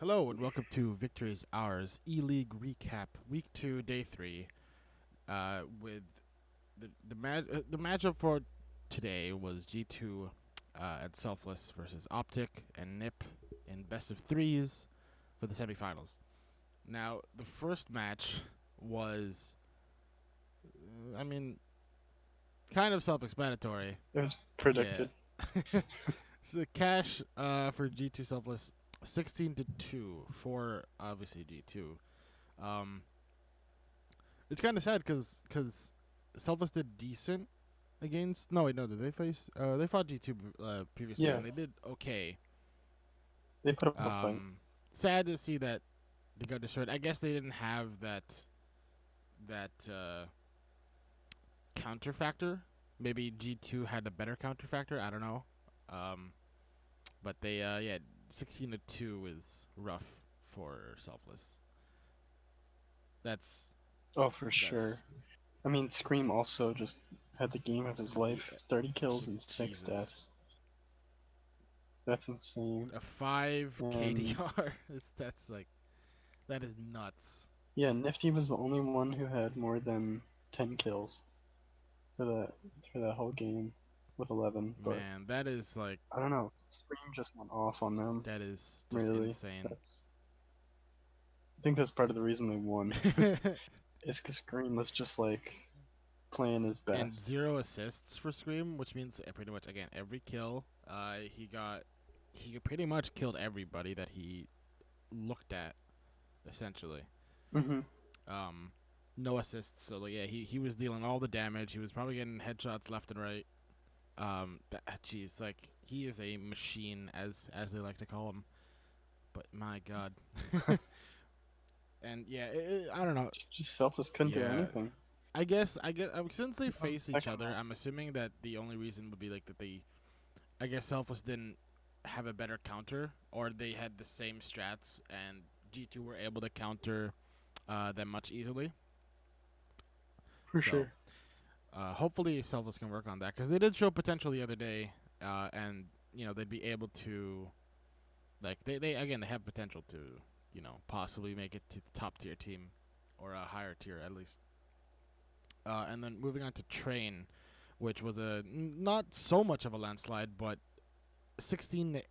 Hello and welcome to Victory's Ours ELeague recap, week 2, day 3. With the matchup for today was G2 and Selfless versus Optic and Nip in best of threes for the semifinals. Now the first match was, I mean, kind of self-explanatory. It was Yeah. predicted. So cash for G2 Selfless 16-2 for obviously G2. Um, It's kind of sad because Selfless did decent against. No, wait, no. Did they face? They fought G2 previously, Yeah, and they did okay. they put up a fight. Um, Sad to see that they got destroyed. I guess they didn't have that counter factor. Maybe G2 had a better counter factor. I don't know. Um, but they yeah, 16-2 is rough for Selfless. That's Oh, for that's sure. I mean, Scream also just had the game of his life. 30 kills and 6 Jesus. deaths. That's insane. A 5 And KDR. That's like that is nuts. yeah, Nifty was the only one who had more than 10 kills for that for that whole game with 11. But Man, that is like I don't know. Scream just went off on them. that is just Really, insane. that's. I think that's part of the reason they won. Is because Scream was just like playing his And best. 0 assists for Scream, which means pretty much again every kill he pretty much killed everybody that he looked at essentially. Mhm. Um no assists, so like, yeah, he was dealing all the damage. He was probably getting headshots left and right. Jeez, like he is a machine as they like to call him. But my god. And yeah, I don't know. Just Selfless couldn't do Yeah, anything. I guess since they On the face each second other, map. I'm assuming that the only reason would be like that they, I guess Selfless didn't have a better counter, or they had the same strats, and G2 were able to counter them much easily. For So sure. hopefully Selfless can work on that because they did show potential the other day, and they'd be able to like they again they have potential to possibly make it to the top tier team or a higher tier at least. And then moving on to Train, which was not so much of a landslide, but 16-8,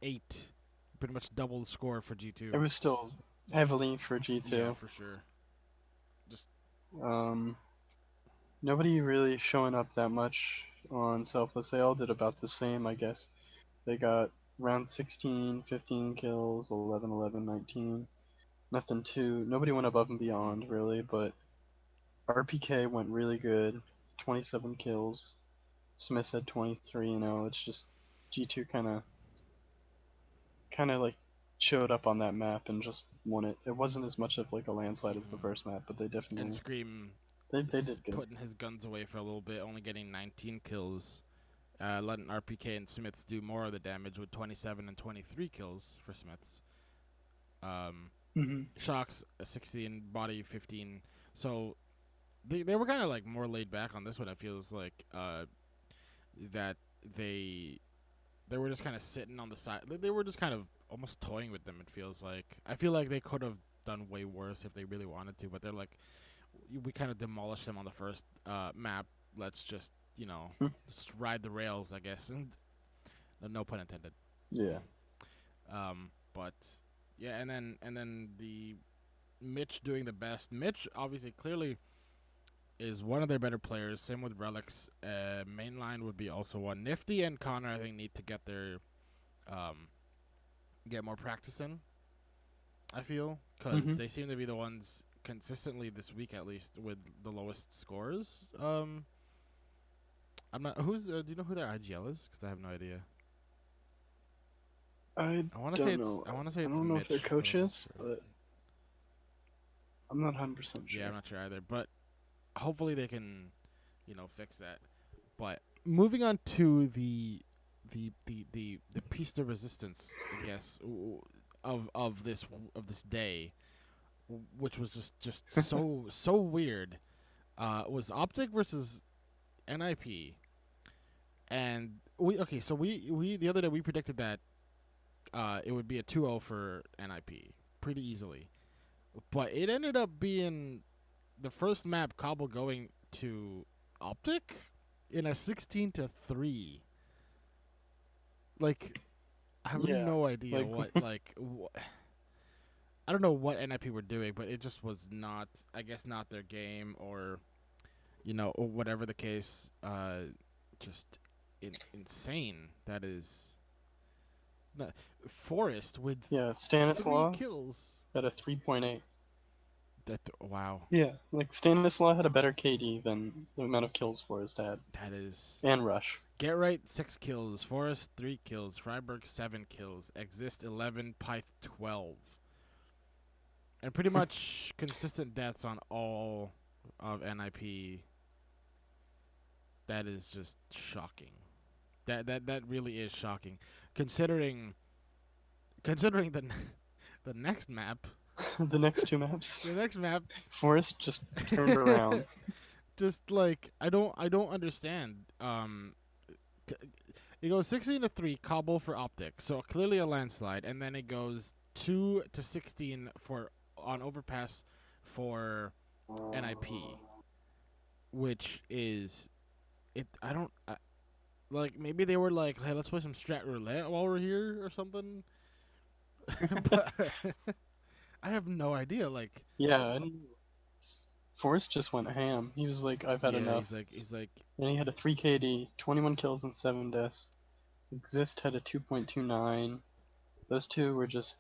pretty much double the score for It G2. was still heavily for Yeah, G2. for sure. Just Um, Nobody really showing up that much on Selfless. They all did about the same, I guess. They got around 16, 15 kills, 11, 11, 19. Nothing too. Nobody went above and beyond, really, but RPK went really good. 27 kills. Smith had 23, it's just G2 kind of like showed up on that map and just won it. It wasn't as much of like a landslide as the first map, but they and definitely Scream they did good. putting his guns away for a little bit, only getting 19 kills. Letting RPK and Smiths do more of the damage with 27 and 23 kills for Smiths. Um, Hmm. Shocks 16, Body 15. So they were kind of like more laid back on this one. It feels like that they they were just kind of sitting on the side. They were just kind of almost toying with them. It feels like I feel like they could have done way worse if they really wanted to, but they're like we kind of demolished them on the first map. Let's just just ride the rails, I guess, and no pun intended. Yeah. But yeah, and then the Mitch doing the best. Mitch obviously clearly is one of their better players. Same with Relics. Mainline would be also one. Nifty and Connor I think need to um get more practice in. I feel because Hmm. they seem to be the ones consistently this week at least with the lowest scores. I'm not. Who's? Do you know who their IGL is? Because I have no idea. I I want to say don't it's. know. I want to say I it's don't know if they're Mitch, but I'm not coaches, sure. but I'm not 100% Yeah, I'm sure. not sure either. But hopefully they can, fix that. But moving on to the piece de resistance, I guess, of this day, which was just so weird. Was Optic versus NIP, and so we the other day we predicted that it would be a 2-0 for NIP. pretty easily. But it ended up being the first map Cobble going to Optic in a 16-3. Like, I have Yeah, no idea like what I don't know what NIP were doing, but it just was not, I guess, not their game, or or whatever the case. Just insane. That is Forest with yeah, 3 Stanislaw kills. had a 3.8. Wow. Yeah, like Stanislaw had a better KD than the amount of kills Forrest had, That is and Rush. Get Right 6 kills, Forest 3 kills, Freiburg 7 kills, Exist 11, Pyth 12, and pretty much consistent deaths on all of NIP. That is just shocking. That really is shocking, considering the the next map, The next two maps, the next map, Forrest just turned around. just like I don't understand. It goes 16-3 Cobble for Optic, so clearly a landslide, and then it goes 2-16 for on overpass for NIP, which is it. I don't like, maybe they were like, hey, let's play some strat roulette while we're here or something. But I have no idea. Like, Yeah, and Forrest just went ham. He was like, I've had yeah, enough. he's like, And he had a 3 KD, 21 kills and 7 deaths. Exist had a 2.29. Those two were just,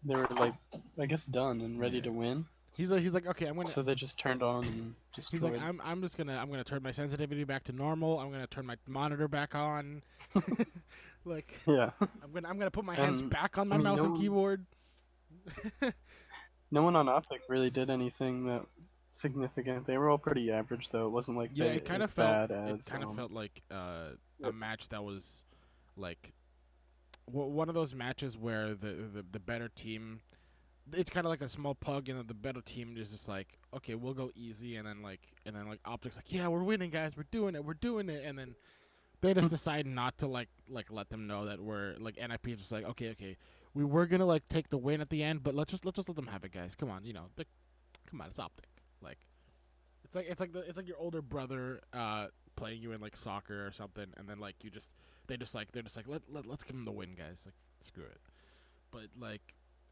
they were like, I guess done and ready yeah. to win. He's like, okay, I'm gonna. So they just turned on and He's like, destroyed. I'm just gonna turn my sensitivity back to normal. I'm gonna turn my monitor back on. Like, Yeah. I'm gonna put my hands And back on I my mean, mouse and keyboard. no one on Optic really did anything that significant. They were all pretty average though. It wasn't like Yeah, they it kind as of felt bad it as kind of felt like a Yep. match that was like one of those matches where the better team. It's kind of like a small pug, and the better team is just like, okay, we'll go easy, and then Optics like, yeah, we're winning, guys, we're doing it, and then they just decide not to like let them know that we're like, NIP is just like, okay, we were gonna like take the win at the end, but let's just let them have it, guys. Come on, come on, it's Optic. Like, it's like your older brother playing you in like soccer or something, and then like they're just like let's give them the win, guys. Like, screw it. But like,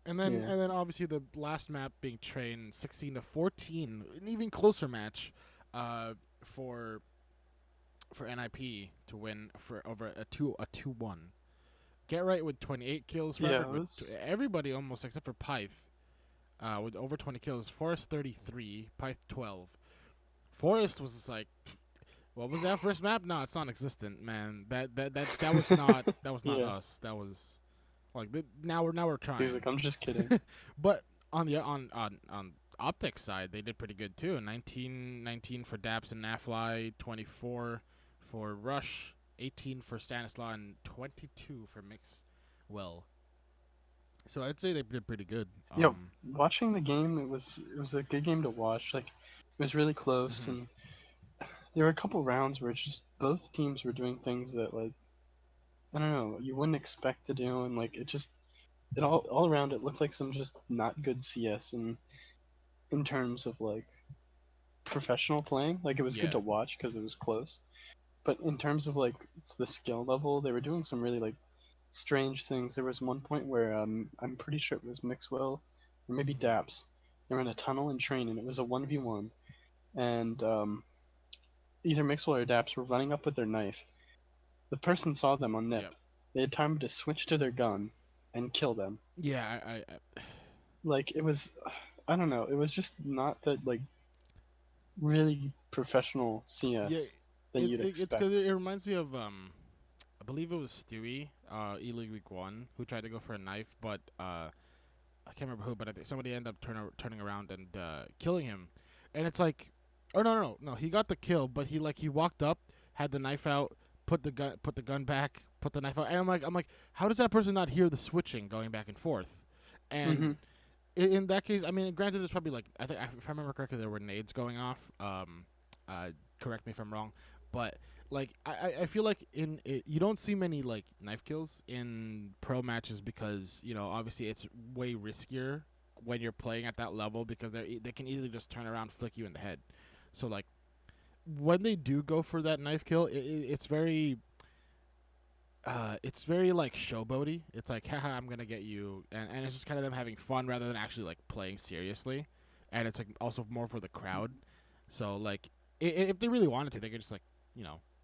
and then Yeah. and then obviously the last map being trained 16-14, an even closer match, for NIP to win for over a 2-1. Get Right with 28 kills, Yeah, Freiburg it with was everybody almost except for Pyth, with over 20 kills. Forest 33, Pyth 12. Forest was just like, what was that first map? No, it's non-existent, man. That was not yeah. us. That was like, now we're He was trying. like, I'm just kidding. But on Optics side, they did pretty good too. 19 for Daps and Nafly, 24 for Rush, 18 for Stanislaw, and 22 for Mixwell. So I'd say they did pretty good. Yo, watching the game, it was a good game to watch. Like, it was really close, Mhm. and there were a couple rounds where it's just both teams were doing things that like I don't know you wouldn't expect to do, and like it all around it looked like some just not good CS in terms of like professional playing. Like it was good Yeah. to watch because it was close, but in terms of like the skill level, they were doing some really like strange things. There was one point where I'm pretty sure it was Mixwell or maybe Mhm. Daps. They were in a tunnel and train, and it was a 1v1, and either Mixwell or Daps were running up with their knife. The person saw them on Yep. Nip. They had time to switch to their gun and kill them. Yeah. I Like it was, I don't know. It was just not that like really professional yeah. CS that It, you'd it it's because expect. it reminds me of I believe it was Stewie, ELeague Week 1, who tried to go for a knife, but I can't remember who, but I think somebody ended up turning around and killing him. And it's like, oh, no, he got the kill, but he walked up, had the knife out, put the gun back, put the knife out, and I'm like, how does that person not hear the switching going back and forth? Hmm. And in that case, I mean, granted, there's probably like, I think, if I remember correctly, there were nades going off. Correct me if I'm wrong, but like I feel like you don't see many like knife kills in pro matches because obviously it's way riskier. when you're playing at that level because they can easily just turn around, flick you in the head. So like when they do go for that knife kill, it's very like showboaty. It's like, haha, I'm gonna get you, and it's just kind of them having fun rather than actually like playing seriously, and it's like also more for the crowd. So like, if they really wanted to, they could just like,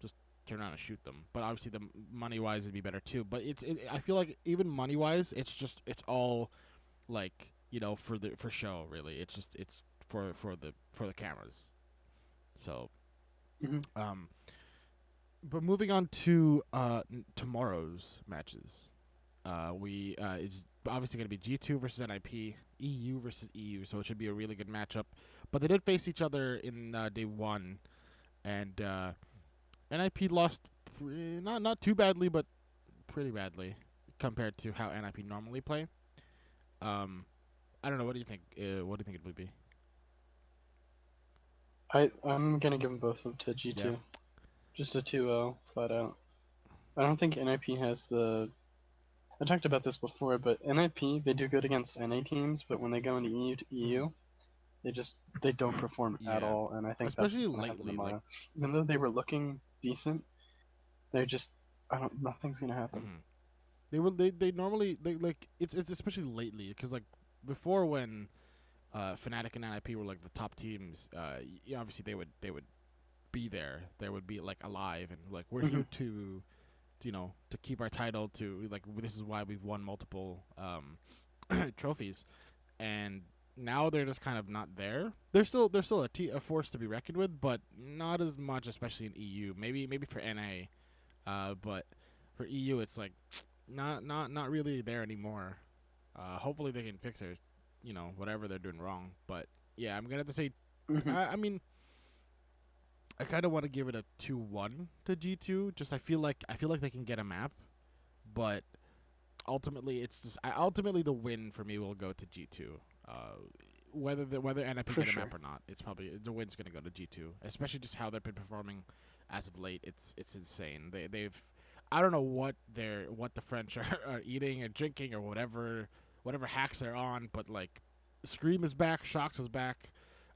just turn around and shoot them. But obviously, the money wise, it'd be better too. But I feel like even money wise, it's all like for show really. It's for the cameras. So Hmm. um, but moving on to tomorrow's matches. We It's obviously going to be G2 versus NIP, EU versus EU, so it should be a really good matchup. But they did face each other in day one, and NIP lost not too badly, but pretty badly compared to how NIP normally play. Um, I don't know. What do you think? What do you think it would be? I'm gonna give them both up to Yeah. G2. Just a 2-0, flat out. I don't think NIP has the. I talked about this before, but NIP they do good against NA teams, but when they go into EU to Mm-hmm. EU, they don't perform at Yeah. all, and I think that's Especially what's gonna happen lately, like. tomorrow. Even though they were looking decent, they're just I don't. Nothing's gonna happen. Mm-hmm. They normally like it's especially lately because like before when Fnatic and NIP were like the top teams, obviously they would be there. They would be like alive and like we're Hmm. here to keep our title. To like this is why we've won multiple trophies, and now they're just kind of not there. They're still a force to be reckoned with, but not as much, especially in EU. Maybe for NA, but for EU it's like not really there anymore. Hopefully they can fix their, whatever they're doing wrong. But yeah, I'm gonna have to say. Hmm. I mean, I kind of want to give it a 2-1 to G2. Just I feel like they can get a map, but ultimately ultimately the win for me will go to G2. Whether NIP For get a sure. map or not, it's probably the win's gonna go to G2. Especially just how they've been performing as of late. It's insane. They've I don't know what the French are eating and drinking or whatever hacks they're on, but like Scream is back, Shox is back.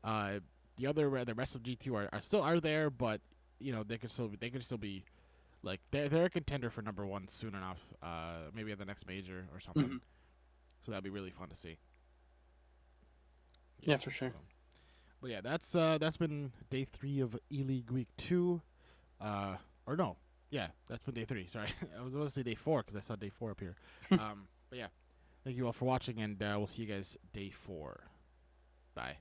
Uh, the rest of G2 are still are there, but they could still be like they're a contender for number one soon enough. Maybe at the next major or something. Hmm. So that'd be really fun to see. Yeah, Yeah. for sure. So, but yeah, that's been day 3 of ELeague week 2. Or no, yeah, that's been day 3. Sorry, I was about to say day 4 because I saw day 4 up here. But yeah, thank you all for watching, and we'll see you guys day 4. Bye.